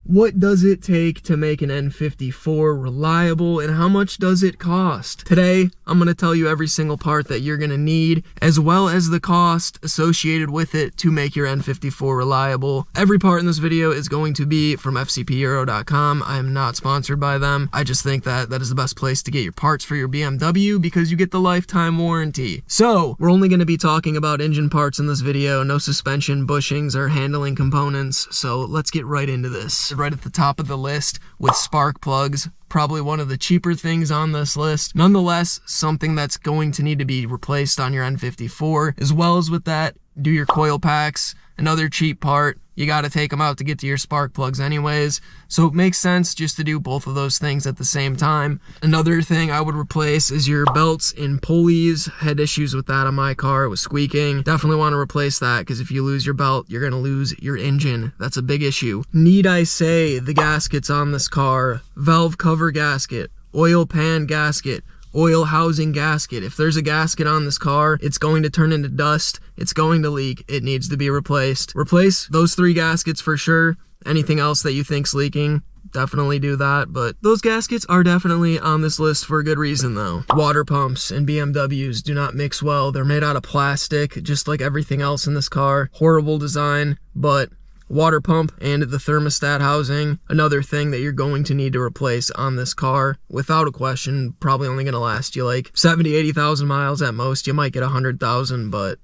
What does it take to make an N54 reliable, and how much does it cost? Today, I'm going to tell you every single part that you're going to need, as well as the cost associated with it to make your N54 reliable. Every part in this video is going to be from fcpeuro.com. I am not sponsored by them. I just think that is the best place to get your parts for your BMW because you get the lifetime warranty. So, we're only going to be talking about engine parts in this video, no suspension, bushings, or handling components. So, let's get right into this. Right at the top of the list with spark plugs, probably one of the cheaper things on this list. Nonetheless, something that's going to need to be replaced on your N54. As well as with that, do your coil packs. Another cheap part, you got to take them out to get to your spark plugs anyways. So it makes sense just to do both of those things at the same time. Another thing I would replace is your belts and pulleys. Had issues with that on my car. It was squeaking. Definitely want to replace that because if you lose your belt, you're going to lose your engine. That's a big issue. Need I say the gaskets on this car? Valve cover gasket, oil pan gasket, oil housing gasket. If there's a gasket on this car, it's going to turn into dust. It's going to leak. It needs to be replaced. Replace those 3 gaskets for sure. Anything else that you think's leaking, definitely do that, but those gaskets are definitely on this list for a good reason though. Water pumps and BMWs do not mix well. They're made out of plastic, just like everything else in this car. Horrible design, but water pump and the thermostat housing, another thing that you're going to need to replace on this car without a question. Probably only going to last you like 70,000-80,000 miles at most. You might get 100,000, but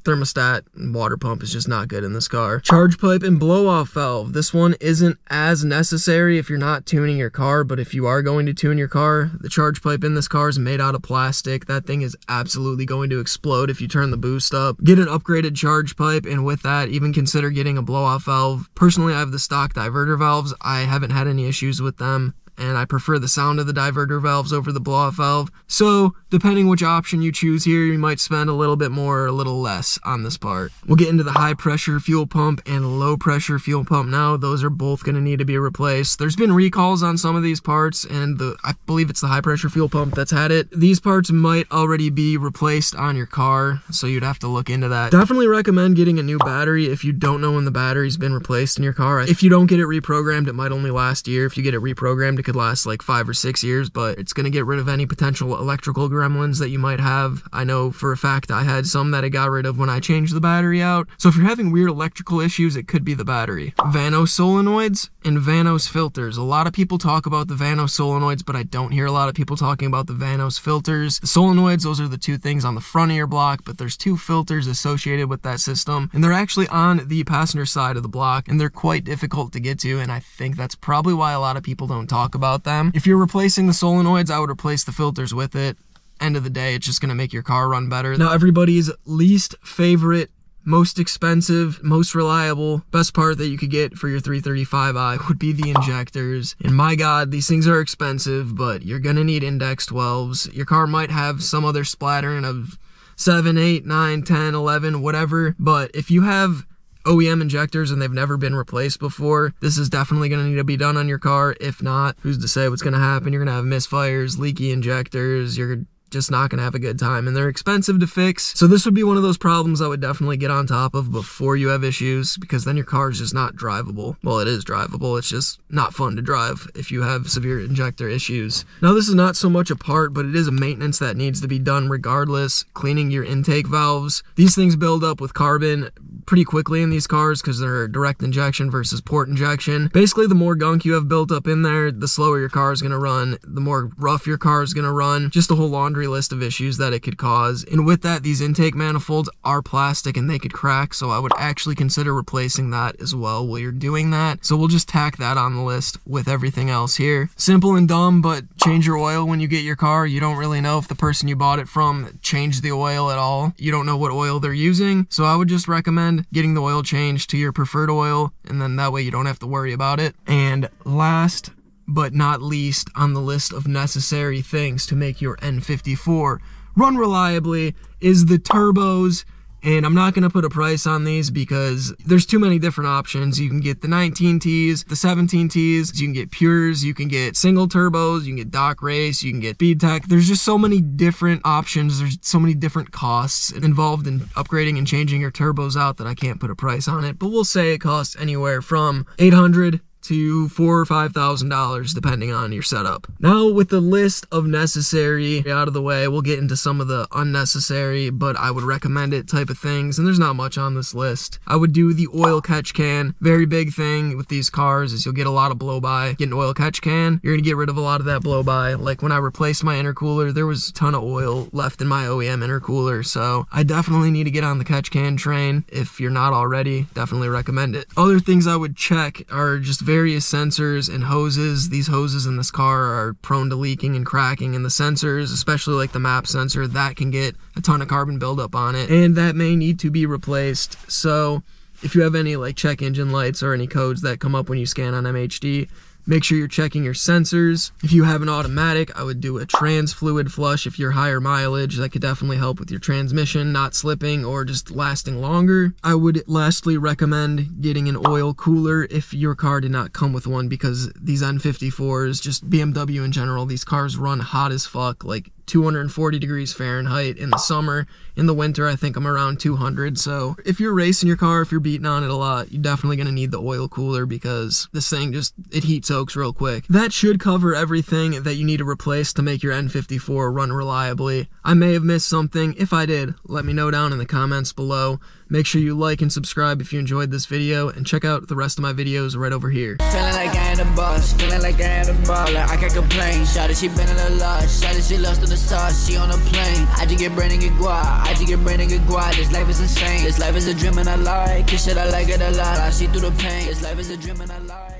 thermostat and water pump is just not good in this car. Charge pipe and blow off valve. This one isn't as necessary if you're not tuning your car, but if you are going to tune your car, the charge pipe in this car is made out of plastic. That thing is absolutely going to explode if you turn the boost up. Get an upgraded charge pipe, and with that, even consider getting a blow off valve. Personally, I have the stock diverter valves. I haven't had any issues with them, and I prefer the sound of the diverter valves over the blow-off valve. So, depending which option you choose here, you might spend a little bit more or a little less on this part. We'll get into the high-pressure fuel pump and low-pressure fuel pump now. Those are both going to need to be replaced. There's been recalls on some of these parts, and I believe it's the high-pressure fuel pump that's had it. These parts might already be replaced on your car, so you'd have to look into that. Definitely recommend getting a new battery if you don't know when the battery's been replaced in your car. If you don't get it reprogrammed, it might only last a year. If you get it reprogrammed, it could last like 5 or 6 years, but it's going to get rid of any potential electrical gremlins that you might have. I know for a fact I had some that I got rid of when I changed the battery out. So if you're having weird electrical issues, it could be the battery. Vanos solenoids and Vanos filters. A lot of people talk about the Vanos solenoids, but I don't hear a lot of people talking about the Vanos filters. The solenoids, those are the 2 things on the front of your block, but there's 2 filters associated with that system, and they're actually on the passenger side of the block, and they're quite difficult to get to, and I think that's probably why a lot of people don't talk about them. If you're replacing the solenoids, I would replace the filters with it. End of the day, it's just going to make your car run better. Now, everybody's least favorite, most expensive, most reliable, best part that you could get for your 335i would be the injectors. And my God, these things are expensive, but you're going to need index 12s. Your car might have some other splattering of 7, 8, 9, 10, 11, whatever, but if you have OEM injectors and they've never been replaced before, this is definitely going to need to be done on your car. If not, who's to say what's going to happen? You're going to have misfires, leaky injectors, you're just not going to have a good time, and they're expensive to fix. So this would be one of those problems I would definitely get on top of before you have issues, because then your car is just not drivable. Well, it is drivable, it's just not fun to drive if you have severe injector issues. Now, this is not so much a part, but it is a maintenance that needs to be done regardless. Cleaning your intake valves. These things build up with carbon pretty quickly in these cars because they're direct injection versus port injection. Basically, the more gunk you have built up in there, the slower your car is going to run, the more rough your car is going to run. Just a whole laundry list of issues that it could cause. And with that, these intake manifolds are plastic and they could crack, so I would actually consider replacing that as well while you're doing that. So we'll just tack that on the list with everything else here. Simple and dumb, but change your oil when you get your car. You don't really know if the person you bought it from changed the oil at all. You don't know what oil they're using, so I would just recommend getting the oil changed to your preferred oil, and then that way you don't have to worry about it. And last but not least on the list of necessary things to make your N54 run reliably is the turbos. And I'm not going to put a price on these because there's too many different options. You can get the 19Ts, the 17Ts, you can get pures, you can get single turbos, you can get dock race, you can get speed tech. There's just so many different options. There's so many different costs involved in upgrading and changing your turbos out that I can't put a price on it. But we'll say it costs anywhere from $800 to $4,000 or $5,000 depending on your setup. Now with the list of necessary out of the way, we'll get into some of the unnecessary but I would recommend it type of things, and there's not much on this list. I would do the oil catch can. Very big thing with these cars is you'll get a lot of blow by. Get an oil catch can, you're gonna get rid of a lot of that blow by. Like when I replaced my intercooler, there was a ton of oil left in my OEM intercooler, so I definitely need to get on the catch can train. If you're not already, definitely recommend it. Other things I would check are just various sensors and hoses. These hoses in this car are prone to leaking and cracking, and the sensors, especially like the map sensor, that can get a ton of carbon buildup on it, and that may need to be replaced. So if you have any like check engine lights or any codes that come up when you scan on MHD, make sure you're checking your sensors. If you have an automatic, I would do a trans fluid flush. If you're higher mileage, that could definitely help with your transmission not slipping or just lasting longer. I would lastly recommend getting an oil cooler if your car did not come with one, because these N54s, just BMW in general, these cars run hot as fuck, like 240 degrees Fahrenheit in the summer. In the winter, I think I'm around 200. So if you're racing your car, if you're beating on it a lot, you're definitely going to need the oil cooler, because this thing just, it heat soaks real quick. That should cover everything that you need to replace to make your N54 run reliably. I may have missed something. If I did, let me know down in the comments below. Make sure you like and subscribe if you enjoyed this video, and check out the rest of my videos right over here. Feeling like I ain't a boss, feeling like I ain't a baller. I can't complain. Shawty, she been in a lot. Shawty, she lost in the sauce. She on a plane. I just get brain and get guap. I just get brain and get guap. This life is insane. This life is a dream and I like. This shit I like it a lot. I see through the pain. This life is a dream and I like.